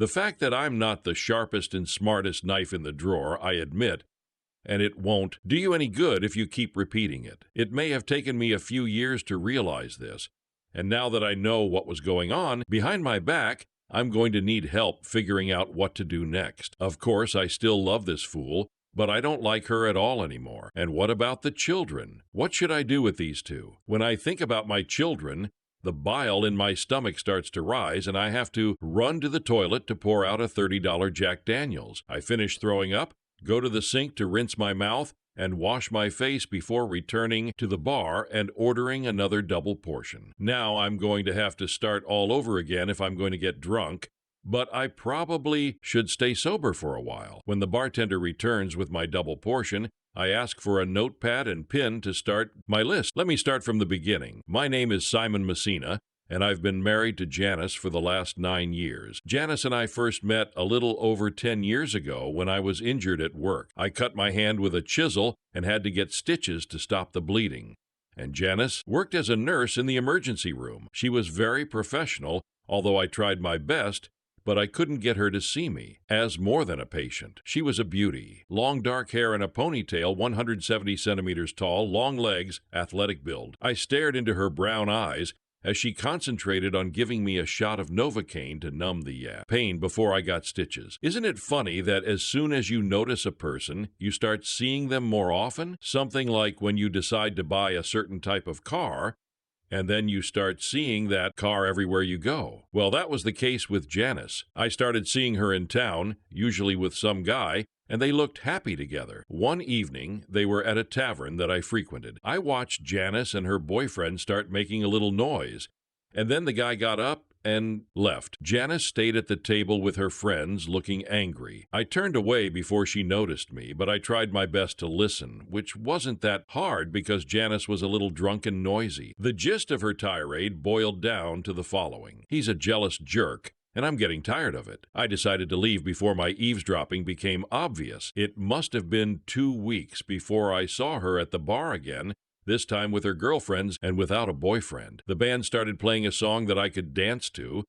The fact that I'm not the sharpest and smartest knife in the drawer, I admit, and it won't do you any good if you keep repeating it. It may have taken me a few years to realize this, and now that I know what was going on behind my back, I'm going to need help figuring out what to do next. Of course, I still love this fool, but I don't like her at all anymore. And what about the children? What should I do with these two? When I think about my children, the bile in my stomach starts to rise, and I have to run to the toilet to pour out a $30 Jack Daniels. I finish throwing up, go to the sink to rinse my mouth, and wash my face before returning to the bar and ordering another double portion. Now I'm going to have to start all over again if I'm going to get drunk, but I probably should stay sober for a while. When the bartender returns with my double portion, I ask for a notepad and pen to start my list. Let me start from the beginning. My name is Simon Messina, and I've been married to Janice for the last 9 years. Janice and I first met a little over 10 years ago when I was injured at work. I cut my hand with a chisel and had to get stitches to stop the bleeding. And Janice worked as a nurse in the emergency room. She was very professional, although I tried my best, but I couldn't get her to see me as more than a patient. She was a beauty. Long dark hair and a ponytail, 170 centimeters tall, long legs, athletic build. I stared into her brown eyes as she concentrated on giving me a shot of Novocaine to numb the pain before I got stitches. Isn't it funny that as soon as you notice a person, you start seeing them more often? Something like when you decide to buy a certain type of car, and then you start seeing that car everywhere you go. Well, that was the case with Janice. I started seeing her in town, usually with some guy, and they looked happy together. One evening, they were at a tavern that I frequented. I watched Janice and her boyfriend start making a little noise, and then the guy got up and left. Janice stayed at the table with her friends, looking angry. I turned away before she noticed me, but I tried my best to listen, which wasn't that hard because Janice was a little drunk and noisy. The gist of her tirade boiled down to the following. He's a jealous jerk, and I'm getting tired of it. I decided to leave before my eavesdropping became obvious. It must have been 2 weeks before I saw her at the bar again, this time with her girlfriends and without a boyfriend. The band started playing a song that I could dance to,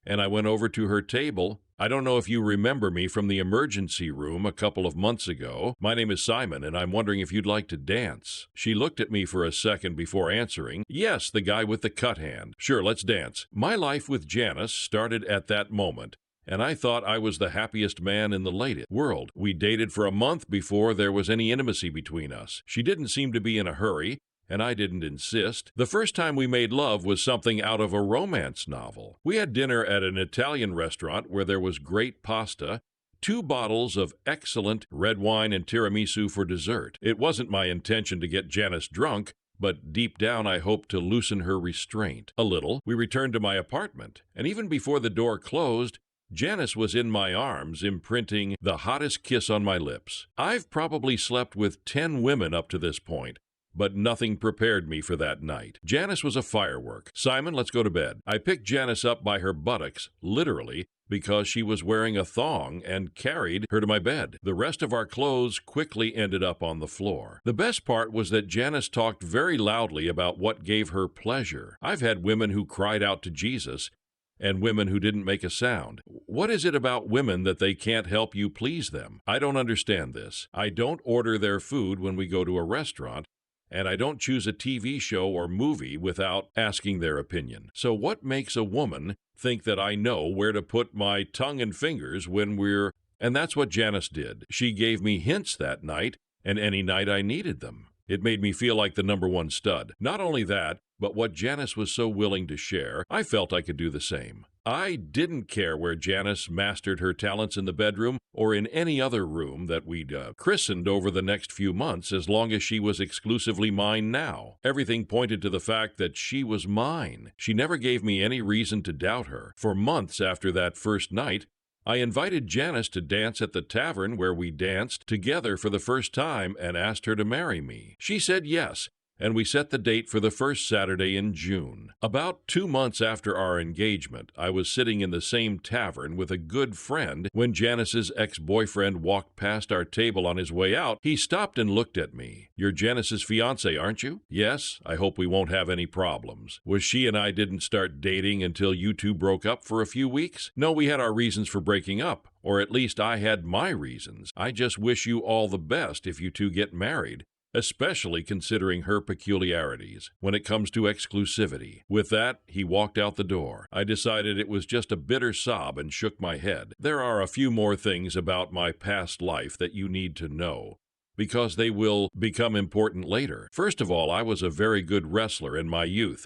and I went over to her table. I don't know if you remember me from the emergency room a couple of months ago. My name is Simon, and I'm wondering if you'd like to dance. She looked at me for a second before answering. Yes, the guy with the cut hand. Sure, let's dance. My life with Janice started at that moment, and I thought I was the happiest man in the latest world. We dated for a month before there was any intimacy between us. She didn't seem to be in a hurry, and I didn't insist. The first time we made love was something out of a romance novel. We had dinner at an Italian restaurant where there was great pasta, 2 bottles of excellent red wine, and tiramisu for dessert. It wasn't my intention to get Janice drunk, but deep down I hoped to loosen her restraint a little. We returned to my apartment, and even before the door closed, Janice was in my arms, imprinting the hottest kiss on my lips. I've probably slept with 10 women up to this point, but nothing prepared me for that night. Janice was a firework. Simon, let's go to bed. I picked Janice up by her buttocks, literally, because she was wearing a thong, and carried her to my bed. The rest of our clothes quickly ended up on the floor. The best part was that Janice talked very loudly about what gave her pleasure. I've had women who cried out to Jesus, and women who didn't make a sound. What is it about women that they can't help you please them? I don't understand this. I don't order their food when we go to a restaurant, and I don't choose a TV show or movie without asking their opinion. So what makes a woman think that I know where to put my tongue and fingers when we're... And that's what Janice did. She gave me hints that night, and any night I needed them. It made me feel like the #1 stud. Not only that, but what Janice was so willing to share, I felt I could do the same. I didn't care where Janice mastered her talents in the bedroom or in any other room that we'd christened over the next few months, as long as she was exclusively mine now. Everything pointed to the fact that she was mine. She never gave me any reason to doubt her. For months after that first night, I invited Janice to dance at the tavern where we danced together for the first time and asked her to marry me. She said yes, and we set the date for the first Saturday in June. About 2 months after our engagement, I was sitting in the same tavern with a good friend when Janice's ex-boyfriend walked past our table on his way out. He stopped and looked at me. "You're Janice's fiancé, aren't you?" "Yes. I hope we won't have any problems." "Was she and I didn't start dating until you two broke up for a few weeks?" "No, we had our reasons for breaking up, or at least I had my reasons. I just wish you all the best if you two get married, especially considering her peculiarities when it comes to exclusivity." With that, he walked out the door. I decided it was just a bitter sob and shook my head. There are a few more things about my past life that you need to know, because they will become important later. First of all, I was a very good wrestler in my youth.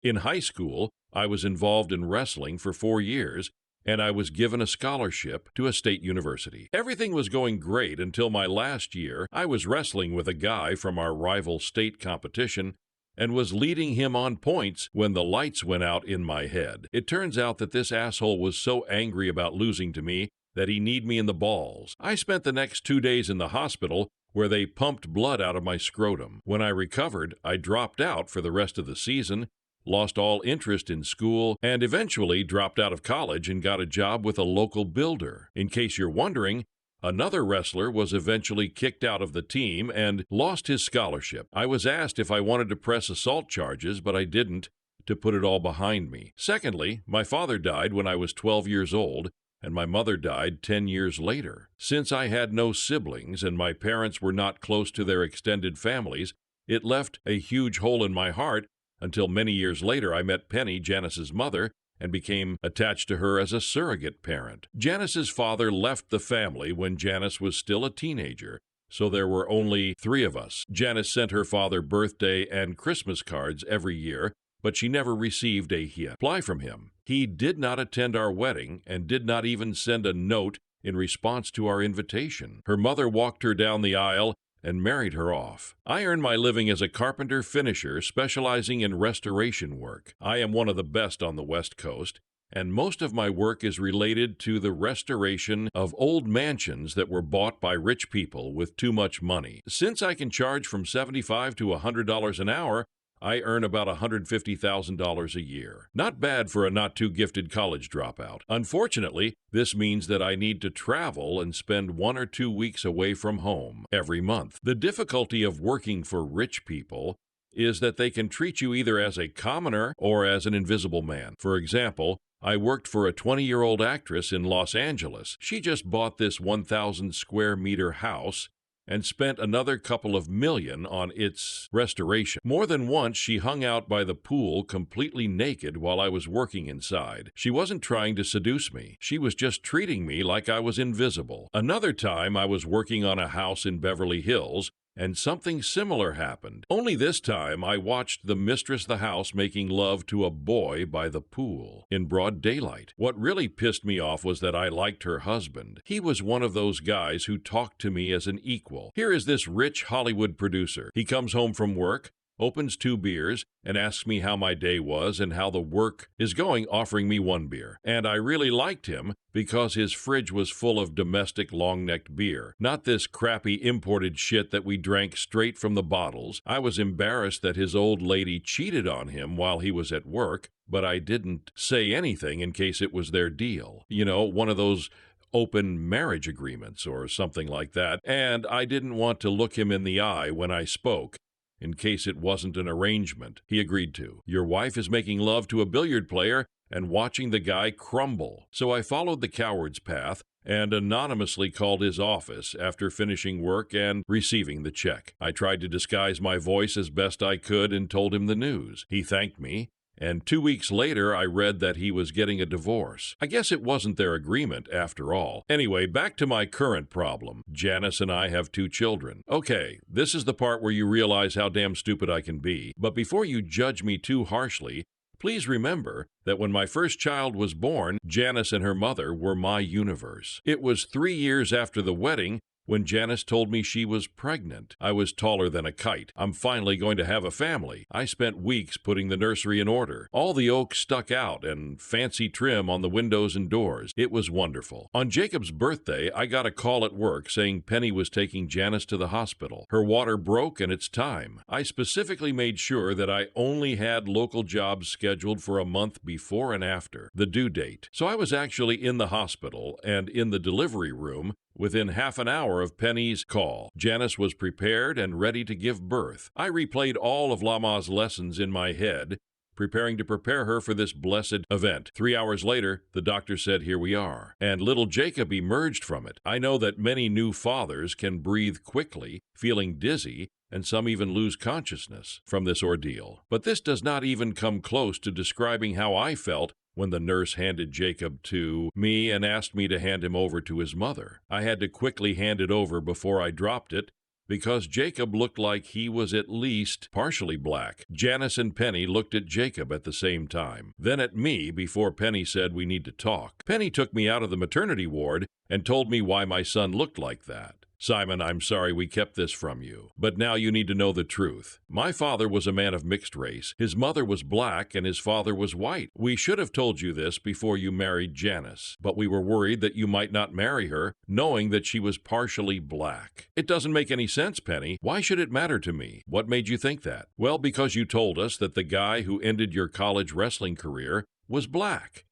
In high school, I was involved in wrestling for 4 years, and I was given a scholarship to a state university. Everything was going great until my last year. I was wrestling with a guy from our rival state competition and was leading him on points when the lights went out in my head. It turns out that this asshole was so angry about losing to me that he kneed me in the balls. I spent the next 2 days in the hospital where they pumped blood out of my scrotum. When I recovered, I dropped out for the rest of the season, lost all interest in school, and eventually dropped out of college and got a job with a local builder. In case you're wondering, another wrestler was eventually kicked out of the team and lost his scholarship. I was asked if I wanted to press assault charges, but I didn't, to put it all behind me. Secondly, my father died when I was 12 years old, and my mother died 10 years later. Since I had no siblings and my parents were not close to their extended families, it left a huge hole in my heart until many years later I met Penny, Janice's mother, and became attached to her as a surrogate parent. Janice's father left the family when Janice was still a teenager, so there were only 3 of us. Janice sent her father birthday and Christmas cards every year, but she never received a reply from him. He did not attend our wedding and did not even send a note in response to our invitation. Her mother walked her down the aisle and married her off. I earn my living as a carpenter finisher specializing in restoration work. I am one of the best on the West Coast, and most of my work is related to the restoration of old mansions that were bought by rich people with too much money. Since I can charge from $75 to $100 an hour, I earn about $150,000 a year. Not bad for a not-too-gifted college dropout. Unfortunately, this means that I need to travel and spend 1 or 2 weeks away from home every month. The difficulty of working for rich people is that they can treat you either as a commoner or as an invisible man. For example, I worked for a 20-year-old actress in Los Angeles. She just bought this 1,000 square meter house and spent another couple of million on its restoration. More than once, she hung out by the pool completely naked while I was working inside. She wasn't trying to seduce me. She was just treating me like I was invisible. Another time, I was working on a house in Beverly Hills, and something similar happened. Only this time, I watched the mistress of the house making love to a boy by the pool in broad daylight. What really pissed me off was that I liked her husband. He was one of those guys who talked to me as an equal. Here is this rich Hollywood producer. He comes home from work, opens 2 beers, and asks me how my day was and how the work is going, offering me 1 beer. And I really liked him because his fridge was full of domestic long-necked beer, not this crappy imported shit that we drank straight from the bottles. I was embarrassed that his old lady cheated on him while he was at work, but I didn't say anything in case it was their deal. You know, one of those open marriage agreements or something like that. And I didn't want to look him in the eye when I spoke, in case it wasn't an arrangement he agreed to. Your wife is making love to a billiard player and watching the guy crumble. So I followed the coward's path and anonymously called his office after finishing work and receiving the check. I tried to disguise my voice as best I could and told him the news. He thanked me, and 2 weeks later I read that he was getting a divorce. I guess it wasn't their agreement after all. Anyway, back to my current problem. Janice and I have 2 children. Okay, this is the part where you realize how damn stupid I can be. But before you judge me too harshly, please remember that when my first child was born, Janice and her mother were my universe. It was 3 years after the wedding when Janice told me she was pregnant. I was taller than a kite. I'm finally going to have a family. I spent weeks putting the nursery in order. All the oak stuck out and fancy trim on the windows and doors. It was wonderful. On Jacob's birthday, I got a call at work saying Penny was taking Janice to the hospital. Her water broke and it's time. I specifically made sure that I only had local jobs scheduled for a month before and after the due date. So I was actually in the hospital and in the delivery room within half an hour of Penny's call. Janice was prepared and ready to give birth. I replayed all of Lama's lessons in my head, preparing to prepare her for this blessed event. 3 hours later, the doctor said, "Here we are." And little Jacob emerged from it. I know that many new fathers can breathe quickly, feeling dizzy, and some even lose consciousness from this ordeal. But this does not even come close to describing how I felt when the nurse handed Jacob to me and asked me to hand him over to his mother. I had to quickly hand it over before I dropped it, because Jacob looked like he was at least partially black. Janice and Penny looked at Jacob at the same time, then at me before Penny said, "We need to talk." Penny took me out of the maternity ward and told me why my son looked like that. "Simon, I'm sorry we kept this from you, but now you need to know the truth. My father was a man of mixed race. His mother was black and his father was white. We should have told you this before you married Janice, but we were worried that you might not marry her, knowing that she was partially black." "It doesn't make any sense, Penny. Why should it matter to me? What made you think that?" "Well, because you told us that the guy who ended your college wrestling career was black."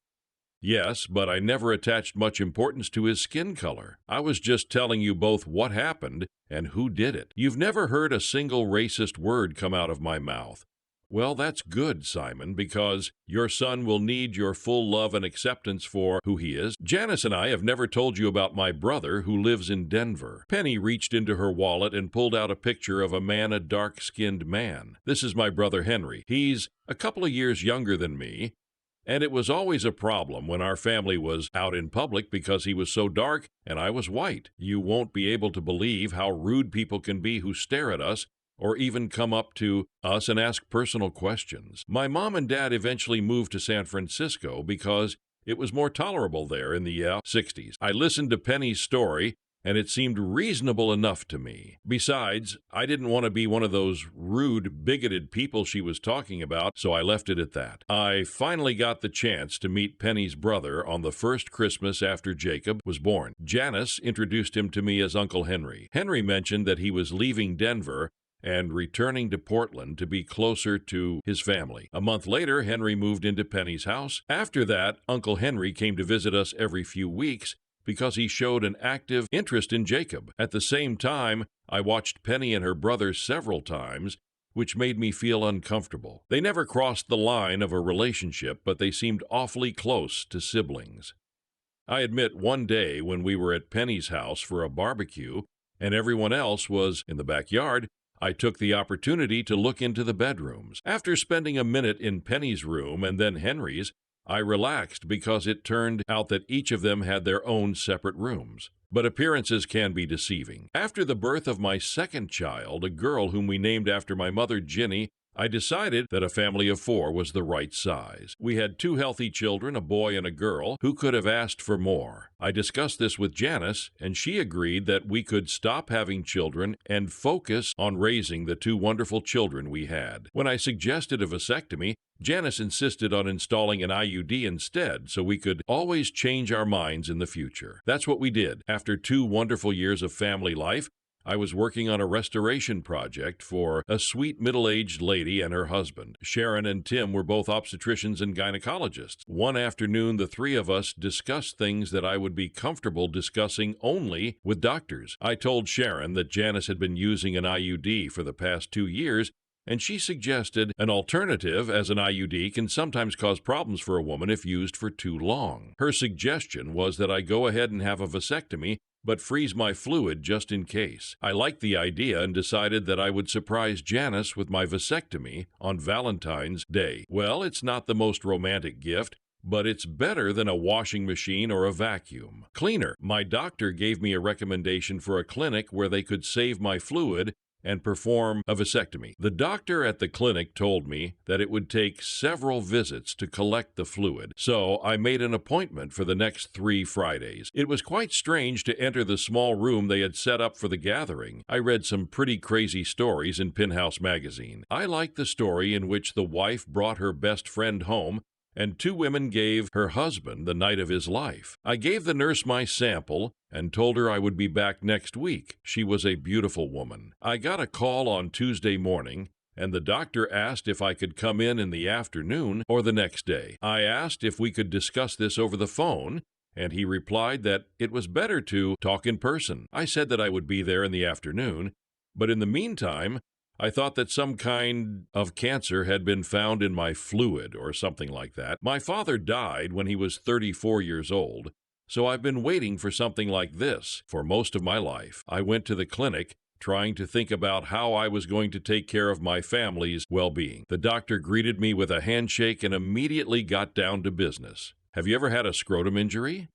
"Yes, but I never attached much importance to his skin color. I was just telling you both what happened and who did it. You've never heard a single racist word come out of my mouth. Well, that's good, Simon, because your son will need your full love and acceptance for who he is. Janice and I have never told you about my brother who lives in Denver." Penny reached into her wallet and pulled out a picture of a dark-skinned man. "This is my brother Henry. He's a couple of years younger than me, and it was always a problem when our family was out in public because he was so dark and I was white. You won't be able to believe how rude people can be who stare at us or even come up to us and ask personal questions. My mom and dad eventually moved to San Francisco because it was more tolerable there in the 60s. I listened to Penny's story, and it seemed reasonable enough to me. Besides, I didn't want to be one of those rude, bigoted people she was talking about, so I left it at that. I finally got the chance to meet Penny's brother on the first Christmas after Jacob was born. Janice introduced him to me as Uncle Henry. Henry mentioned that he was leaving Denver and returning to Portland to be closer to his family. A month later, Henry moved into Penny's house. After that, Uncle Henry came to visit us every few weeks, because he showed an active interest in Jacob. At the same time, I watched Penny and her brother several times, which made me feel uncomfortable. They never crossed the line of a relationship, but they seemed awfully close to siblings. I admit one day when we were at Penny's house for a barbecue and everyone else was in the backyard, I took the opportunity to look into the bedrooms. After spending a minute in Penny's room and then Henry's, I relaxed because it turned out that each of them had their own separate rooms. But appearances can be deceiving. After the birth of my second child, a girl whom we named after my mother, Ginny, I decided that a family of 4 was the right size. We had 2 healthy children, a boy and a girl. Who could have asked for more? I discussed this with Janice, and she agreed that we could stop having children and focus on raising the 2 wonderful children we had. When I suggested a vasectomy, Janice insisted on installing an IUD instead so we could always change our minds in the future. That's what we did. After 2 wonderful years of family life, I was working on a restoration project for a sweet middle-aged lady and her husband. Sharon and Tim were both obstetricians and gynecologists. One afternoon, the 3 of us discussed things that I would be comfortable discussing only with doctors. I told Sharon that Janice had been using an IUD for the past 2 years, and she suggested an alternative, as an IUD can sometimes cause problems for a woman if used for too long. Her suggestion was that I go ahead and have a vasectomy, but freeze my fluid just in case. I liked the idea and decided that I would surprise Janice with my vasectomy on Valentine's Day. Well, it's not the most romantic gift, but it's better than a washing machine or a vacuum cleaner. My doctor gave me a recommendation for a clinic where they could save my fluid and perform a vasectomy. The doctor at the clinic told me that it would take several visits to collect the fluid, so I made an appointment for the next 3 Fridays. It was quite strange to enter the small room they had set up for the gathering. I read some pretty crazy stories in Penthouse magazine. I liked the story in which the wife brought her best friend home and 2 women gave her husband the night of his life. I gave the nurse my sample and told her I would be back next week. She was a beautiful woman. I got a call on Tuesday morning, and the doctor asked if I could come in the afternoon or the next day. I asked if we could discuss this over the phone, and he replied that it was better to talk in person. I said that I would be there in the afternoon, but in the meantime, I thought that some kind of cancer had been found in my fluid or something like that. My father died when he was 34 years old, so I've been waiting for something like this for most of my life. I went to the clinic trying to think about how I was going to take care of my family's well-being. The doctor greeted me with a handshake and immediately got down to business. Have you ever had a scrotum injury?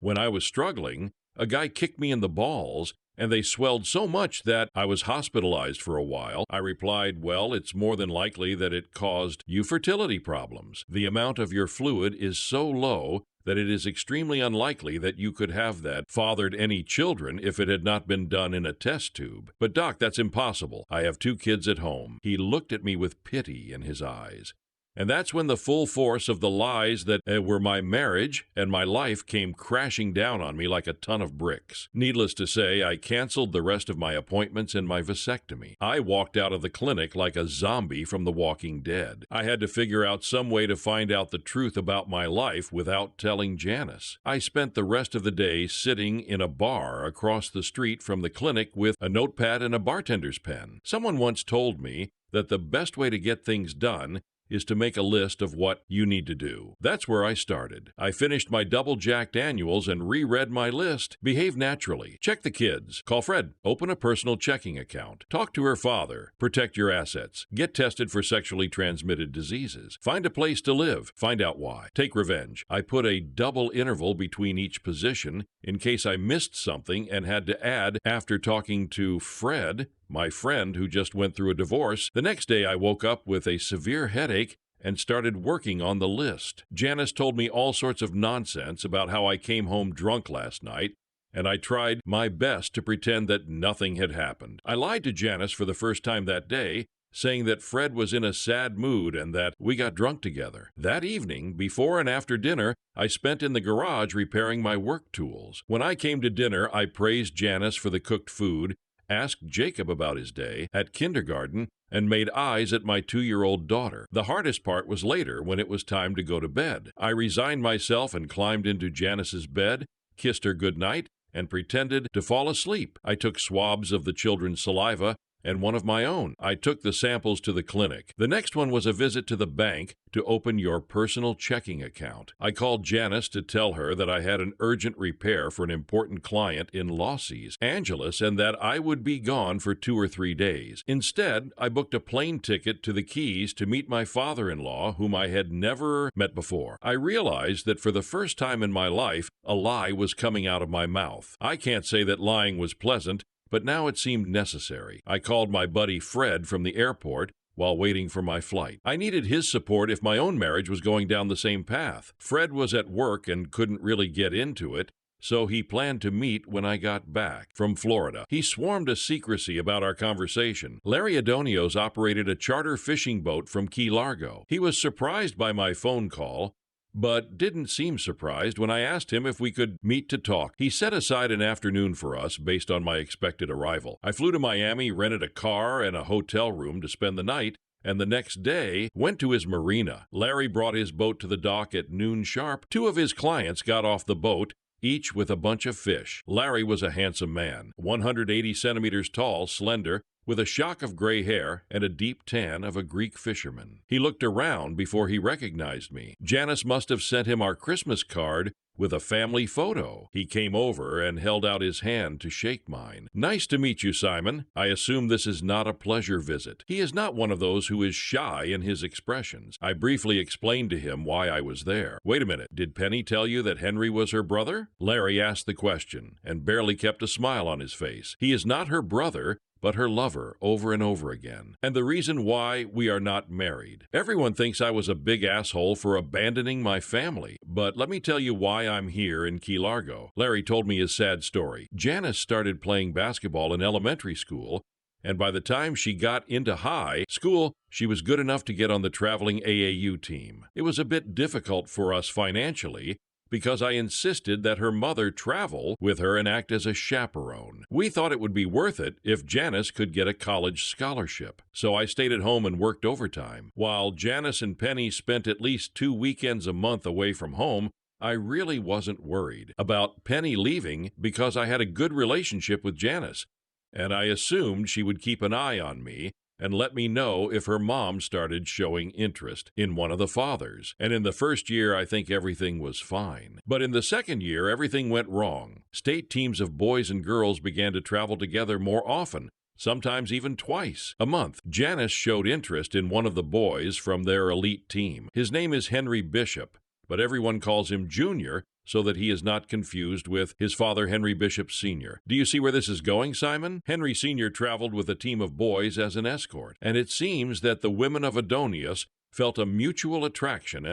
When I was struggling, a guy kicked me in the balls, and they swelled so much that I was hospitalized for a while. I replied, well, it's more than likely that it caused you fertility problems. The amount of your fluid is so low that it is extremely unlikely that you could have that fathered any children if it had not been done in a test tube. But doc, that's impossible. I have 2 kids at home. He looked at me with pity in his eyes. And that's when the full force of the lies that were my marriage and my life came crashing down on me like a ton of bricks. Needless to say, I canceled the rest of my appointments and my vasectomy. I walked out of the clinic like a zombie from The Walking Dead. I had to figure out some way to find out the truth about my life without telling Janice. I spent the rest of the day sitting in a bar across the street from the clinic with a notepad and a bartender's pen. Someone once told me that the best way to get things done is to make a list of what you need to do. That's where I started. I finished my double jacked annuals and reread my list. Behave naturally. Check the kids. Call Fred. Open a personal checking account. Talk to her father. Protect your assets. Get tested for sexually transmitted diseases. Find a place to live. Find out why. Take revenge. I put a double interval between each position in case I missed something and had to add after talking to Fred, my friend who just went through a divorce. The next day I woke up with a severe headache and started working on the list. Janice told me all sorts of nonsense about how I came home drunk last night, and I tried my best to pretend that nothing had happened. I lied to Janice for the first time that day, saying that Fred was in a sad mood and that we got drunk together. That evening, before and after dinner, I spent in the garage repairing my work tools. When I came to dinner, I praised Janice for the cooked food, asked Jacob about his day at kindergarten, and made eyes at my 2-year-old daughter. The hardest part was later when it was time to go to bed. I resigned myself and climbed into Janice's bed, kissed her goodnight, and pretended to fall asleep. I took swabs of the children's saliva and one of my own. I took the samples to the clinic. The next one was a visit to the bank to open your personal checking account. I called Janice to tell her that I had an urgent repair for an important client in Los Angeles and that I would be gone for 2 or 3 days. Instead, I booked a plane ticket to the Keys to meet my father-in-law, whom I had never met before. I realized that for the first time in my life, a lie was coming out of my mouth. I can't say that lying was pleasant, but now it seemed necessary. I called my buddy Fred from the airport while waiting for my flight. I needed his support if my own marriage was going down the same path. Fred was at work and couldn't really get into it, so he planned to meet when I got back from Florida. He swarmed a secrecy about our conversation. Larry Adonios operated a charter fishing boat from Key Largo. He was surprised by my phone call, but didn't seem surprised when I asked him if we could meet to talk. He set aside an afternoon for us based on my expected arrival. I flew to Miami, rented a car and a hotel room to spend the night, and the next day went to his marina. Larry brought his boat to the dock at noon sharp. 2 of his clients got off the boat, each with a bunch of fish. Larry was a handsome man, 180 centimeters tall, slender, with a shock of gray hair and a deep tan of a Greek fisherman. He looked around before he recognized me. Janice must have sent him our Christmas card with a family photo. He came over and held out his hand to shake mine. Nice to meet you, Simon. I assume this is not a pleasure visit. He is not one of those who is shy in his expressions. I briefly explained to him why I was there. Wait a minute, did Penny tell you that Henry was her brother? Larry asked the question and barely kept a smile on his face. He is not her brother, but her lover over and over again, and the reason why we are not married. Everyone thinks I was a big asshole for abandoning my family, but let me tell you why I'm here in Key Largo. Larry told me his sad story. Janice started playing basketball in elementary school, and by the time she got into high school, she was good enough to get on the traveling AAU team. It was a bit difficult for us financially, because I insisted that her mother travel with her and act as a chaperone. We thought it would be worth it if Janice could get a college scholarship, so I stayed at home and worked overtime. While Janice and Penny spent at least 2 weekends a month away from home, I really wasn't worried about Penny leaving because I had a good relationship with Janice, and I assumed she would keep an eye on me and let me know if her mom started showing interest in one of the fathers. And in the first year, I think everything was fine. But in the second year, everything went wrong. State teams of boys and girls began to travel together more often, sometimes even twice a month. Janice showed interest in one of the boys from their elite team. His name is Henry Bishop, but everyone calls him Junior so that he is not confused with his father, Henry Bishop Sr. Do you see where this is going, Simon? Henry Sr. traveled with a team of boys as an escort, and it seems that the women of Adonias felt a mutual attraction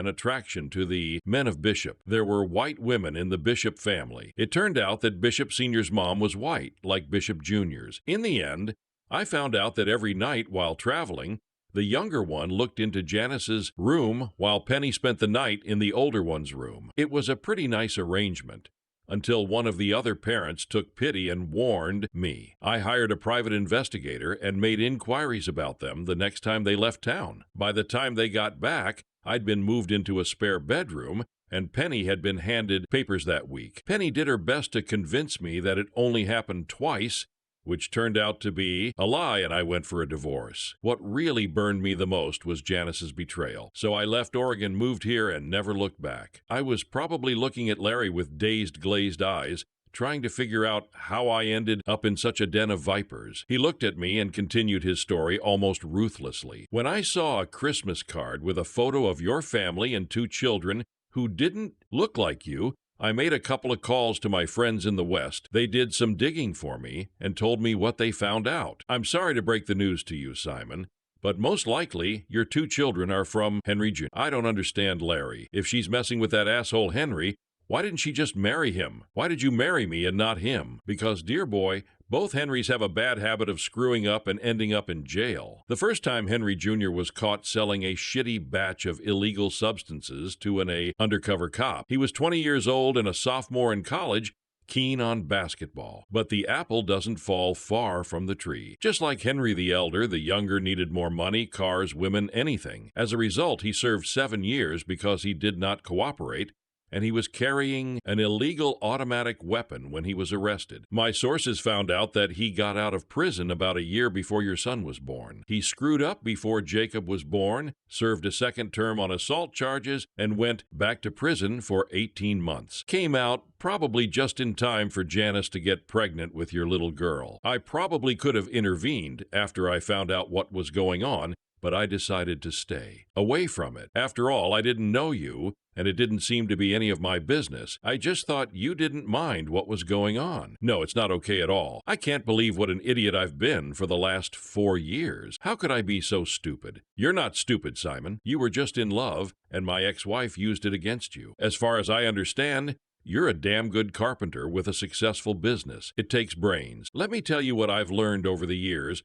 to the men of Bishop. There were white women in the Bishop family. It turned out that Bishop Sr.'s mom was white, like Bishop Jr.'s. In the end, I found out that every night while traveling, the younger one looked into Janice's room while Penny spent the night in the older one's room. It was a pretty nice arrangement, until one of the other parents took pity and warned me. I hired a private investigator and made inquiries about them the next time they left town. By the time they got back, I'd been moved into a spare bedroom, and Penny had been handed papers that week. Penny did her best to convince me that it only happened twice, which turned out to be a lie, and I went for a divorce. What really burned me the most was Janice's betrayal. So I left Oregon, moved here, and never looked back. I was probably looking at Larry with dazed, glazed eyes, trying to figure out how I ended up in such a den of vipers. He looked at me and continued his story almost ruthlessly. When I saw a Christmas card with a photo of your family and 2 children who didn't look like you, I made a couple of calls to my friends in the West. They did some digging for me and told me what they found out. I'm sorry to break the news to you, Simon, but most likely your 2 children are from Henry Jr. I don't understand Larry. If she's messing with that asshole Henry, why didn't she just marry him? Why did you marry me and not him? Because, dear boy, both Henrys have a bad habit of screwing up and ending up in jail. The first time Henry Jr. was caught selling a shitty batch of illegal substances to an undercover cop. He was 20 years old and a sophomore in college, keen on basketball. But the apple doesn't fall far from the tree. Just like Henry the Elder, the younger needed more money, cars, women, anything. As a result, he served 7 years because he did not cooperate, and he was carrying an illegal automatic weapon when he was arrested. My sources found out that he got out of prison about a year before your son was born. He screwed up before Jacob was born, served a second term on assault charges, and went back to prison for 18 months. Came out probably just in time for Janice to get pregnant with your little girl. I probably could have intervened after I found out what was going on, but I decided to stay away from it. After all, I didn't know you, and it didn't seem to be any of my business. I just thought you didn't mind what was going on. No, it's not okay at all. I can't believe what an idiot I've been for the last 4 years. How could I be so stupid? You're not stupid, Simon. You were just in love, and my ex-wife used it against you. As far as I understand, you're a damn good carpenter with a successful business. It takes brains. Let me tell you what I've learned over the years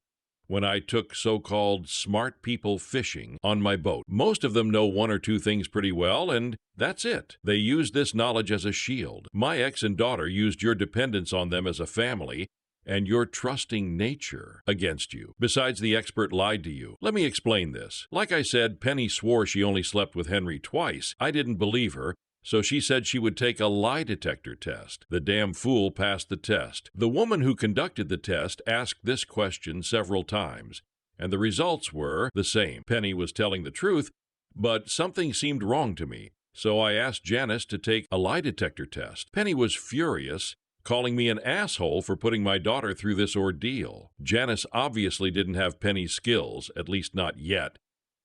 when I took so-called smart people fishing on my boat. Most of them know 1 or 2 things pretty well, and that's it. They use this knowledge as a shield. My ex and daughter used your dependence on them as a family and your trusting nature against you. Besides, the expert lied to you. Let me explain this. Like I said, Penny swore she only slept with Henry twice. I didn't believe her, so she said she would take a lie detector test. The damn fool passed the test. The woman who conducted the test asked this question several times, and the results were the same. Penny was telling the truth, but something seemed wrong to me, so I asked Janice to take a lie detector test. Penny was furious, calling me an asshole for putting my daughter through this ordeal. Janice obviously didn't have Penny's skills, at least not yet.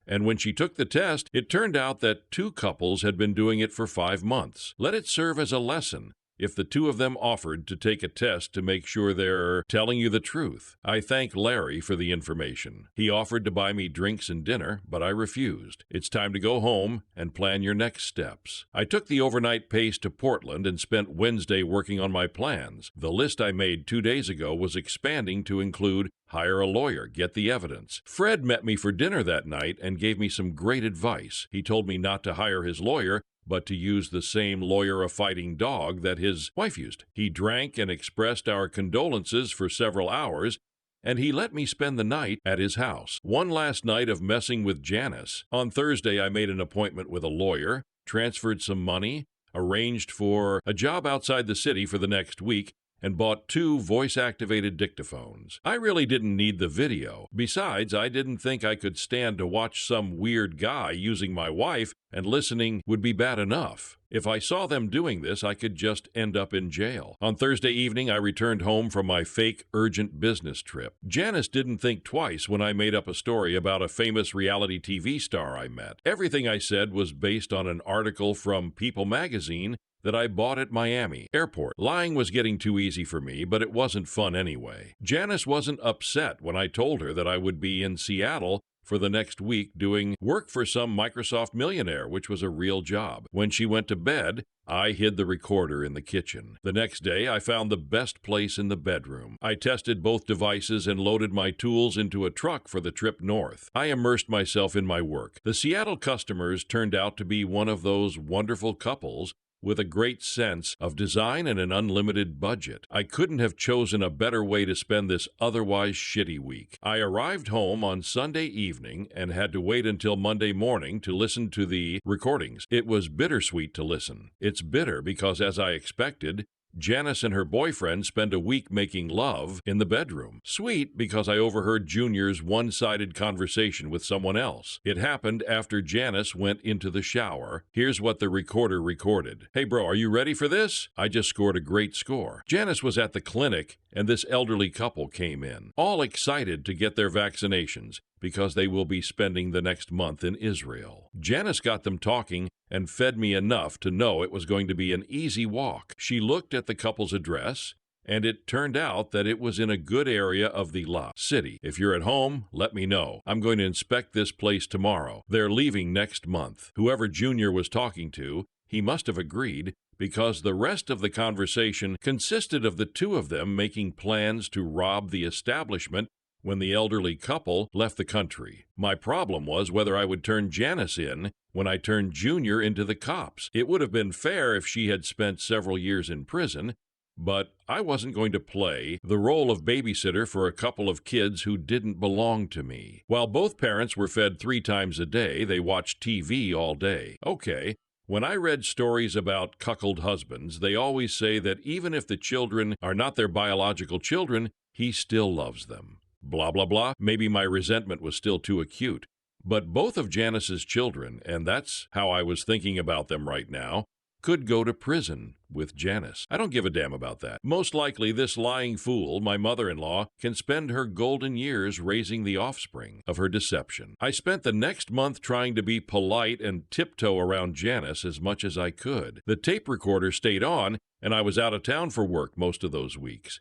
And when she took the test, it turned out that 2 couples had been doing it for 5 months. Let it serve as a lesson if the two of them offered to take a test to make sure they're telling you the truth. I thank Larry for the information. He offered to buy me drinks and dinner, but I refused. It's time to go home and plan your next steps. I took the overnight pace to Portland and spent Wednesday working on my plans. The list I made 2 days ago was expanding to include hire a lawyer, get the evidence. Fred met me for dinner that night and gave me some great advice. He told me not to hire his lawyer, but to use the same lawyer-a-fighting dog that his wife used. He drank and expressed our condolences for several hours, and he let me spend the night at his house. One last night of messing with Janice. On Thursday, I made an appointment with a lawyer, transferred some money, arranged for a job outside the city for the next week, and bought 2 voice-activated dictaphones. I really didn't need the video. Besides, I didn't think I could stand to watch some weird guy using my wife, and listening would be bad enough. If I saw them doing this, I could just end up in jail. On Thursday evening, I returned home from my fake urgent business trip. Janice didn't think twice when I made up a story about a famous reality TV star I met. Everything I said was based on an article from People magazine that I bought at Miami Airport. Lying was getting too easy for me, but it wasn't fun anyway. Janice wasn't upset when I told her that I would be in Seattle for the next week doing work for some Microsoft millionaire, which was a real job. When she went to bed, I hid the recorder in the kitchen. The next day, I found the best place in the bedroom. I tested both devices and loaded my tools into a truck for the trip north. I immersed myself in my work. The Seattle customers turned out to be one of those wonderful couples with a great sense of design and an unlimited budget. I couldn't have chosen a better way to spend this otherwise shitty week. I arrived home on Sunday evening and had to wait until Monday morning to listen to the recordings. It was bittersweet to listen. It's bitter because, as I expected, Janice and her boyfriend spend a week making love in the bedroom. Sweet because I overheard Junior's one-sided conversation with someone else. It happened after Janice went into the shower. Here's what the recorder recorded. Hey bro, are you ready for this? I just scored a great score. Janice was at the clinic and this elderly couple came in, all excited to get their vaccinations because they will be spending the next month in Israel. Janice got them talking and fed me enough to know it was going to be an easy walk. She looked at the couple's address, and it turned out that it was in a good area of the La City. If you're at home, let me know. I'm going to inspect this place tomorrow. They're leaving next month. Whoever Junior was talking to, he must have agreed, because the rest of the conversation consisted of the two of them making plans to rob the establishment when the elderly couple left the country. My problem was whether I would turn Janice in when I turned Junior into the cops. It would have been fair if she had spent several years in prison, but I wasn't going to play the role of babysitter for a couple of kids who didn't belong to me. While both parents were fed 3 times a day, they watched TV all day. Okay. When I read stories about cuckold husbands, they always say that even if the children are not their biological children, he still loves them. Blah, blah, blah. Maybe my resentment was still too acute. But both of Janice's children, and that's how I was thinking about them right now, could go to prison with Janice. I don't give a damn about that. Most likely, this lying fool, my mother-in-law, can spend her golden years raising the offspring of her deception. I spent the next month trying to be polite and tiptoe around Janice as much as I could. The tape recorder stayed on, and I was out of town for work most of those weeks.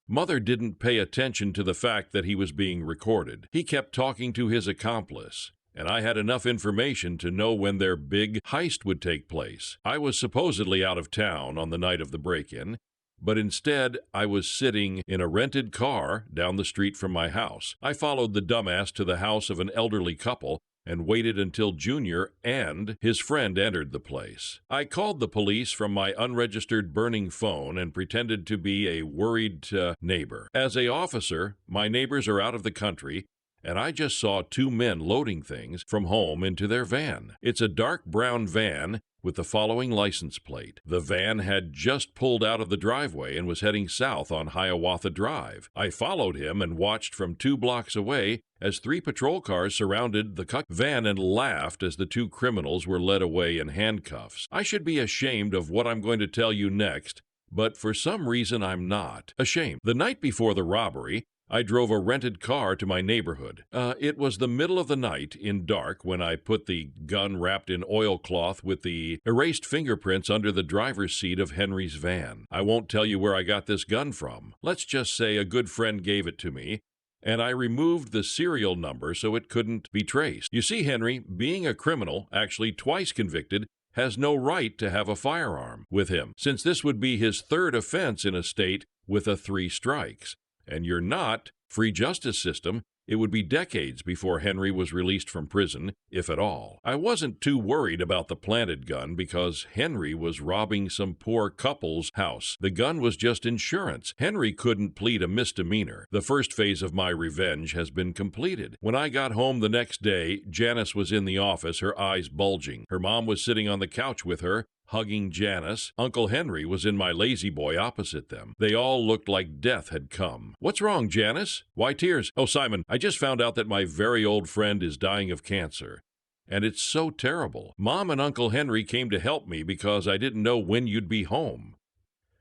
Mother didn't pay attention to the fact that he was being recorded. He kept talking to his accomplice, and I had enough information to know when their big heist would take place. I was supposedly out of town on the night of the break-in, but instead I was sitting in a rented car down the street from my house. I followed the dumbass to the house of an elderly couple and waited until Junior and his friend entered the place. I called the police from my unregistered burning phone and pretended to be a worried neighbor. As an officer, my neighbors are out of the country, and I just saw 2 men loading things from home into their van. It's a dark brown van with the following license plate. The van had just pulled out of the driveway and was heading south on Hiawatha Drive. I followed him and watched from 2 blocks away as 3 patrol cars surrounded the van and laughed as the 2 criminals were led away in handcuffs. I should be ashamed of what I'm going to tell you next, but for some reason I'm not ashamed. The night before the robbery, I drove a rented car to my neighborhood. It was the middle of the night in dark when I put the gun wrapped in oilcloth with the erased fingerprints under the driver's seat of Henry's van. I won't tell you where I got this gun from. Let's just say a good friend gave it to me, and I removed the serial number so it couldn't be traced. You see, Henry, being a criminal, actually twice convicted, has no right to have a firearm with him, since this would be his third offense in a state with a 3 strikes. And you're not free justice system. It would be decades before Henry was released from prison, if at all. I wasn't too worried about the planted gun because Henry was robbing some poor couple's house. The gun was just insurance. Henry couldn't plead a misdemeanor. The first phase of my revenge has been completed. When I got home the next day, Janice was in the office, her eyes bulging. Her mom was sitting on the couch with her, hugging Janice. Uncle Henry was in my lazy boy opposite them. They all looked like death had come. "What's wrong, Janice? Why tears?" "Oh, Simon, I just found out that my very old friend is dying of cancer. And it's so terrible. Mom and Uncle Henry came to help me because I didn't know when you'd be home."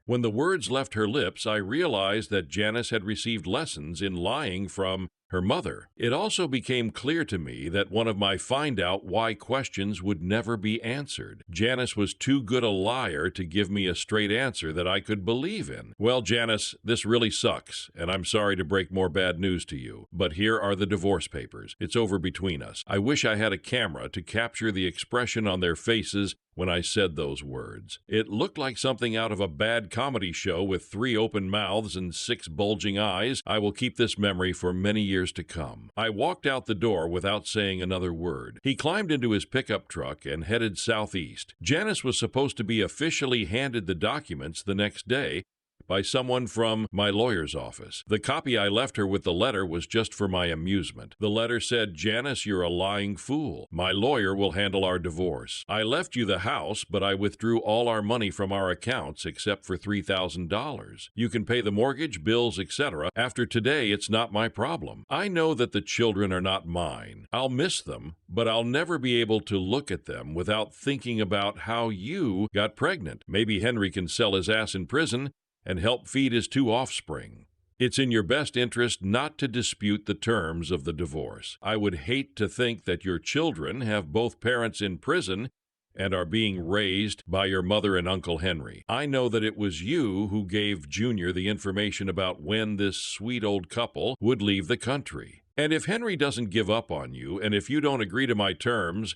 When the words left her lips, I realized that Janice had received lessons in lying from her mother. It also became clear to me that one of my find out why questions would never be answered. Janice was too good a liar to give me a straight answer that I could believe in. "Well, Janice, this really sucks, and I'm sorry to break more bad news to you, but here are the divorce papers. It's over between us." I wish I had a camera to capture the expression on their faces when I said those words. It looked like something out of a bad comedy show with 3 open mouths and 6 bulging eyes. I will keep this memory for many years to come. I walked out the door without saying another word. He climbed into his pickup truck and headed southeast. Janice was supposed to be officially handed the documents the next day by someone from my lawyer's office. The copy I left her with the letter was just for my amusement. The letter said, "Janice, you're a lying fool. My lawyer will handle our divorce. I left you the house, but I withdrew all our money from our accounts except for $3,000. You can pay the mortgage, bills, etc. After today, it's not my problem. I know that the children are not mine. I'll miss them, but I'll never be able to look at them without thinking about how you got pregnant. Maybe Henry can sell his ass in prison and help feed his 2 offspring. It's in your best interest not to dispute the terms of the divorce. I would hate to think that your children have both parents in prison and are being raised by your mother and Uncle Henry. I know that it was you who gave Junior the information about when this sweet old couple would leave the country. And if Henry doesn't give up on you, and if you don't agree to my terms,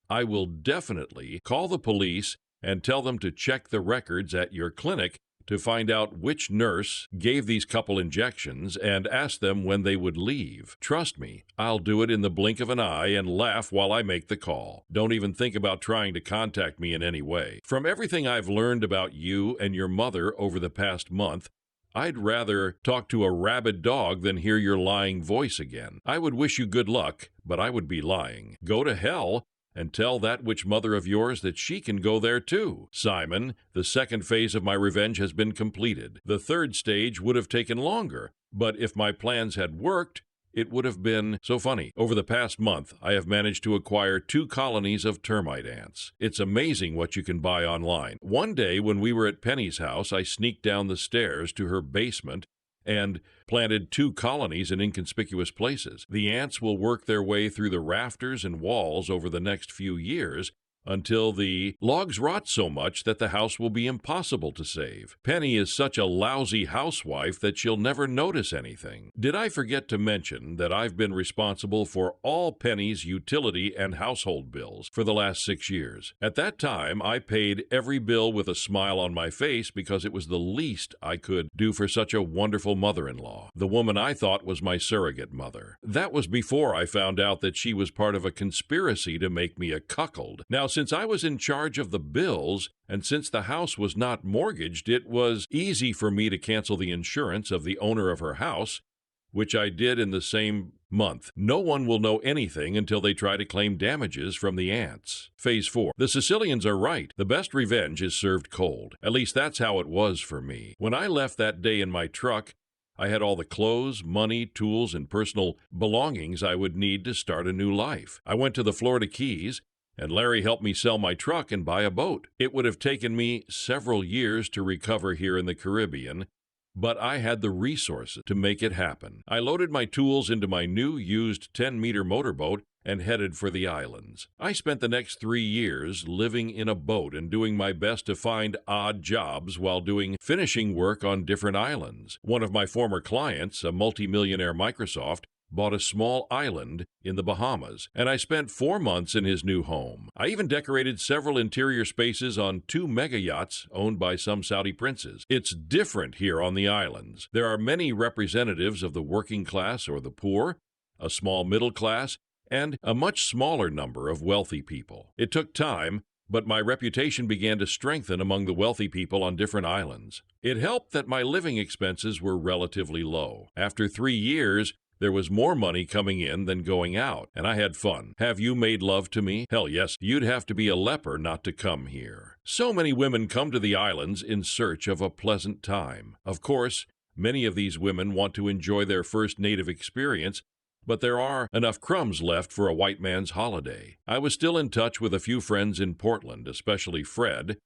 I will definitely call the police and tell them to check the records at your clinic to find out which nurse gave these couple injections and ask them when they would leave. Trust me, I'll do it in the blink of an eye and laugh while I make the call. Don't even think about trying to contact me in any way. From everything I've learned about you and your mother over the past month, I'd rather talk to a rabid dog than hear your lying voice again. I would wish you good luck, but I would be lying. Go to hell and tell that witch mother of yours that she can go there too. Simon, the second phase of my revenge has been completed. The third stage would have taken longer, but if my plans had worked, it would have been so funny. Over the past month, I have managed to acquire 2 colonies of termite ants. It's amazing what you can buy online. One day when we were at Penny's house, I sneaked down the stairs to her basement and planted 2 colonies in inconspicuous places. The ants will work their way through the rafters and walls over the next few years until the logs rot so much that the house will be impossible to save. Penny is such a lousy housewife that she'll never notice anything. Did I forget to mention that I've been responsible for all Penny's utility and household bills for the last 6 years? At that time, I paid every bill with a smile on my face because it was the least I could do for such a wonderful mother-in-law, the woman I thought was my surrogate mother. That was before I found out that she was part of a conspiracy to make me a cuckold. Now, since I was in charge of the bills, and since the house was not mortgaged, it was easy for me to cancel the insurance of the owner of her house, which I did in the same month. No one will know anything until they try to claim damages from the ants. Phase 4. The Sicilians are right. The best revenge is served cold. At least that's how it was for me. When I left that day in my truck, I had all the clothes, money, tools, and personal belongings I would need to start a new life. I went to the Florida Keys, and Larry helped me sell my truck and buy a boat. It would have taken me several years to recover here in the Caribbean, but I had the resources to make it happen. I loaded my tools into my new used 10-meter motorboat and headed for the islands. I spent the next 3 years living in a boat and doing my best to find odd jobs while doing finishing work on different islands. One of my former clients, a multimillionaire Microsoft, bought a small island in the Bahamas, and I spent 4 months in his new home. I even decorated several interior spaces on 2 mega yachts owned by some Saudi princes. It's different here on the islands. There are many representatives of the working class or the poor, a small middle class, and a much smaller number of wealthy people. It took time, but my reputation began to strengthen among the wealthy people on different islands. It helped that my living expenses were relatively low. After 3 years, there was more money coming in than going out, and I had fun. Have you made love to me? Hell yes, you'd have to be a leper not to come here. So many women come to the islands in search of a pleasant time. Of course, many of these women want to enjoy their first native experience, but there are enough crumbs left for a white man's holiday. I was still in touch with a few friends in Portland, especially Fred,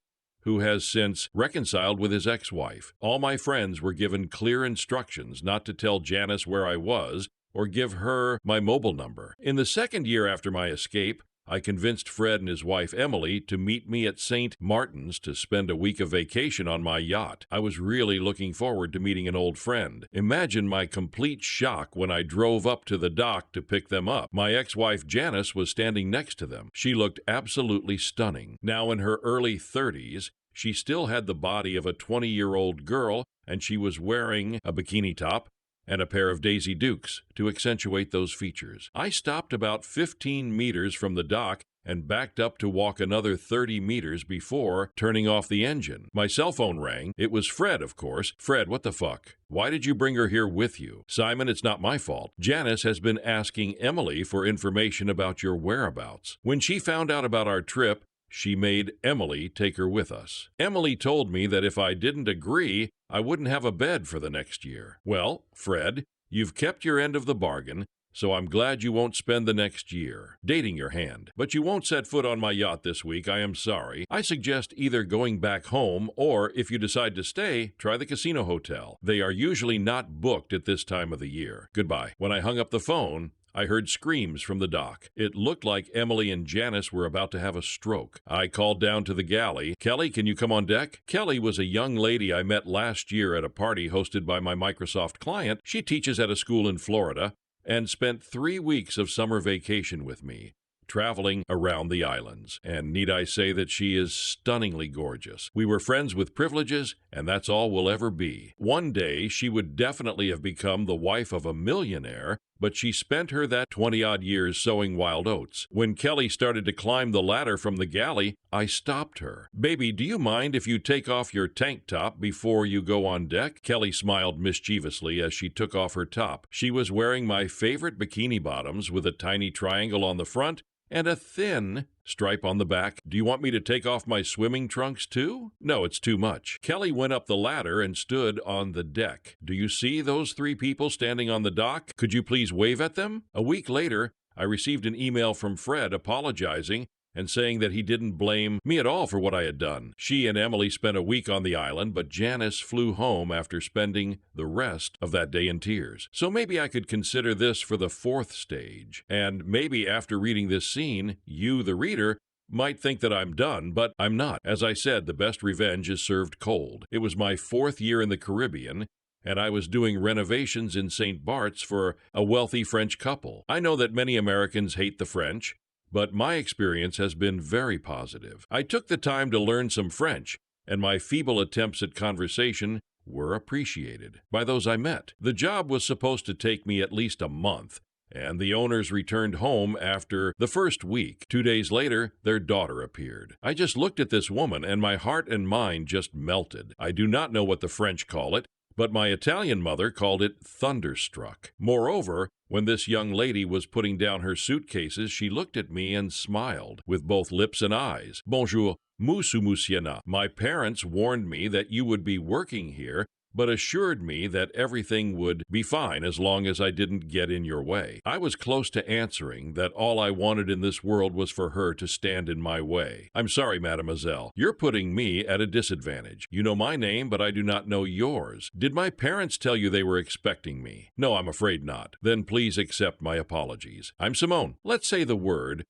who has since reconciled with his ex-wife. All my friends were given clear instructions not to tell Janice where I was or give her my mobile number. In the second year after my escape, I convinced Fred and his wife Emily to meet me at St. Martin's to spend a week of vacation on my yacht. I was really looking forward to meeting an old friend. Imagine my complete shock when I drove up to the dock to pick them up. My ex-wife Janice was standing next to them. She looked absolutely stunning. Now in her early 30s, she still had the body of a 20-year-old girl, and she was wearing a bikini top and a pair of Daisy Dukes to accentuate those features. I stopped about 15 meters from the dock and backed up to walk another 30 meters before turning off the engine. My cell phone rang. It was Fred, of course. Fred, what the fuck? Why did you bring her here with you? Simon, it's not my fault. Janice has been asking Emily for information about your whereabouts. When she found out about our trip, she made Emily take her with us. Emily told me that if I didn't agree, I wouldn't have a bed for the next year. Well, Fred, you've kept your end of the bargain, so I'm glad you won't spend the next year dating your hand. But you won't set foot on my yacht this week, I am sorry. I suggest either going back home or, if you decide to stay, try the casino hotel. They are usually not booked at this time of the year. Goodbye. When I hung up the phone, I heard screams from the dock. It looked like Emily and Janice were about to have a stroke. I called down to the galley. Kelly, can you come on deck? Kelly was a young lady I met last year at a party hosted by my Microsoft client. She teaches at a school in Florida and spent 3 weeks of summer vacation with me, traveling around the islands. And need I say that she is stunningly gorgeous. We were friends with privileges, and that's all we'll ever be. One day, she would definitely have become the wife of a millionaire, but she spent her that 20-odd years sowing wild oats. When Kelly started to climb the ladder from the galley, I stopped her. Baby, do you mind if you take off your tank top before you go on deck? Kelly smiled mischievously as she took off her top. She was wearing my favorite bikini bottoms with a tiny triangle on the front and a thin stripe on the back. Do you want me to take off my swimming trunks too? No, it's too much. Kelly went up the ladder and stood on the deck. Do you see those 3 people standing on the dock? Could you please wave at them? A week later, I received an email from Fred apologizing and saying that he didn't blame me at all for what I had done. She and Emily spent a week on the island, but Janice flew home after spending the rest of that day in tears. So maybe I could consider this for the 4th stage. And maybe after reading this scene, you, the reader, might think that I'm done, but I'm not. As I said, the best revenge is served cold. It was my 4th year in the Caribbean, and I was doing renovations in St. Bart's for a wealthy French couple. I know that many Americans hate the French, but my experience has been very positive. I took the time to learn some French, and my feeble attempts at conversation were appreciated by those I met. The job was supposed to take me at least a month, and the owners returned home after the first week. 2 days later, their daughter appeared. I just looked at this woman, and my heart and mind just melted. I do not know what the French call it, but my Italian mother called it thunderstruck. Moreover, when this young lady was putting down her suitcases, she looked at me and smiled with both lips and eyes. Bonjour, monsieur. My parents warned me that you would be working here, but assured me that everything would be fine as long as I didn't get in your way. I was close to answering that all I wanted in this world was for her to stand in my way. I'm sorry, mademoiselle. You're putting me at a disadvantage. You know my name, but I do not know yours. Did my parents tell you they were expecting me? No, I'm afraid not. Then please accept my apologies. I'm Simone. Let's say the word,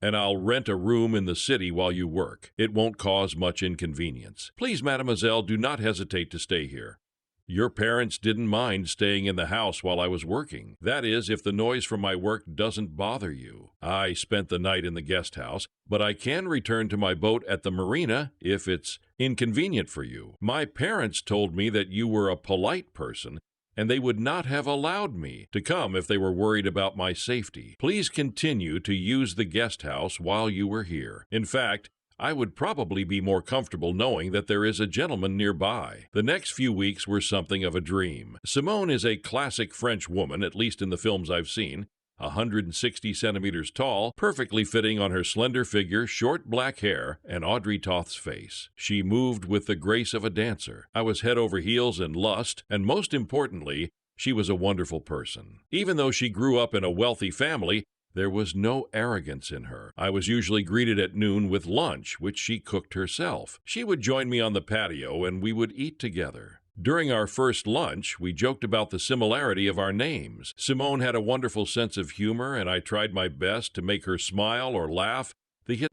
and I'll rent a room in the city while you work. It won't cause much inconvenience. Please, mademoiselle, do not hesitate to stay here. Your parents didn't mind staying in the house while I was working. That is, if the noise from my work doesn't bother you. I spent the night in the guest house, but I can return to my boat at the marina if it's inconvenient for you. My parents told me that you were a polite person, and they would not have allowed me to come if they were worried about my safety. Please continue to use the guest house while you were here. In fact, I would probably be more comfortable knowing that there is a gentleman nearby. The next few weeks were something of a dream. Simone is a classic French woman, at least in the films I've seen. 160 centimeters tall, perfectly fitting on her slender figure, short black hair, and Audrey Tauth's face. She moved with the grace of a dancer. I was head over heels in lust, and most importantly, she was a wonderful person. Even though she grew up in a wealthy family, there was no arrogance in her. I was usually greeted at noon with lunch, which she cooked herself. She would join me on the patio, and we would eat together. During our first lunch, we joked about the similarity of our names. Simone had a wonderful sense of humor, and I tried my best to make her smile or laugh,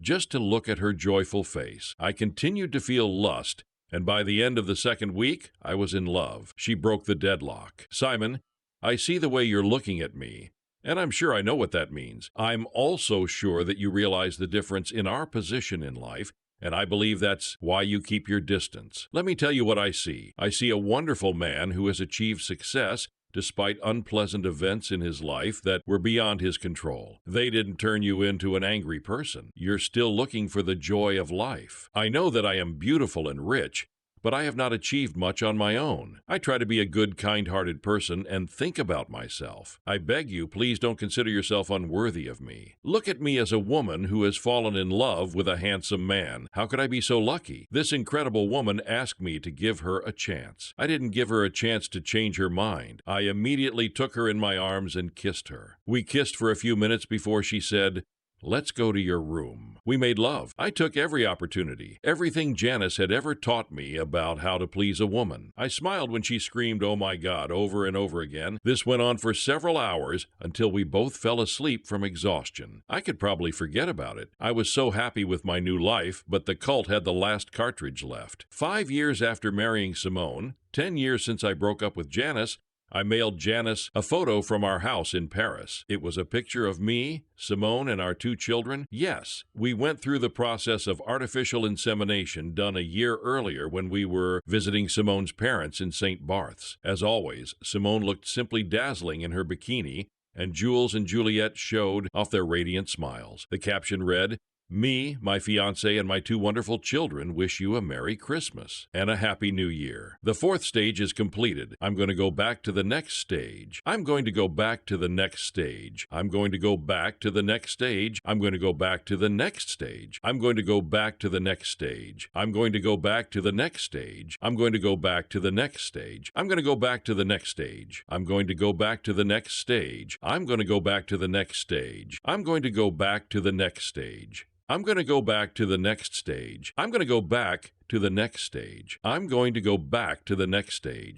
just to look at her joyful face. I continued to feel lust, and by the end of the second week, I was in love. She broke the deadlock. Simon, I see the way you're looking at me, and I'm sure I know what that means. I'm also sure that you realize the difference in our position in life, and I believe that's why you keep your distance. Let me tell you what I see. I see a wonderful man who has achieved success despite unpleasant events in his life that were beyond his control. They didn't turn you into an angry person. You're still looking for the joy of life. I know that I am beautiful and rich, but I have not achieved much on my own. I try to be a good, kind-hearted person and think about myself. I beg you, please don't consider yourself unworthy of me. Look at me as a woman who has fallen in love with a handsome man. How could I be so lucky? This incredible woman asked me to give her a chance. I didn't give her a chance to change her mind. I immediately took her in my arms and kissed her. We kissed for a few minutes before she said, "Let's go to your room." We made love. I took every opportunity, everything Janice had ever taught me about how to please a woman. I smiled when she screamed, "Oh my God," over and over again. This went on for several hours until we both fell asleep from exhaustion. I could probably forget about it. I was so happy with my new life, but the cult had the last cartridge left. 5 years after marrying Simone, 10 years since I broke up with Janice, I mailed Janice a photo from our house in Paris. It was a picture of me, Simone, and our 2 children. Yes, we went through the process of artificial insemination done a year earlier when we were visiting Simone's parents in St. Barth's. As always, Simone looked simply dazzling in her bikini, and Jules and Juliet showed off their radiant smiles. The caption read, "Me, my fiancé, and my 2 wonderful children wish you a Merry Christmas and a Happy New Year." The 4th stage is completed. I'm going to go back to the next stage. I'm going to go back to the next stage. I'm going to go back to the next stage. I'm going to go back to the next stage. I'm going to go back to the next stage. I'm going to go back to the next stage. I'm going to go back to the next stage. I'm going to go back to the next stage. I'm going to go back to the next stage. I'm going to go back to the next stage. I'm going to go back to the next stage. I'm going to go back to the next stage. I'm going to go back to the next stage. I'm going to go back to the next stage.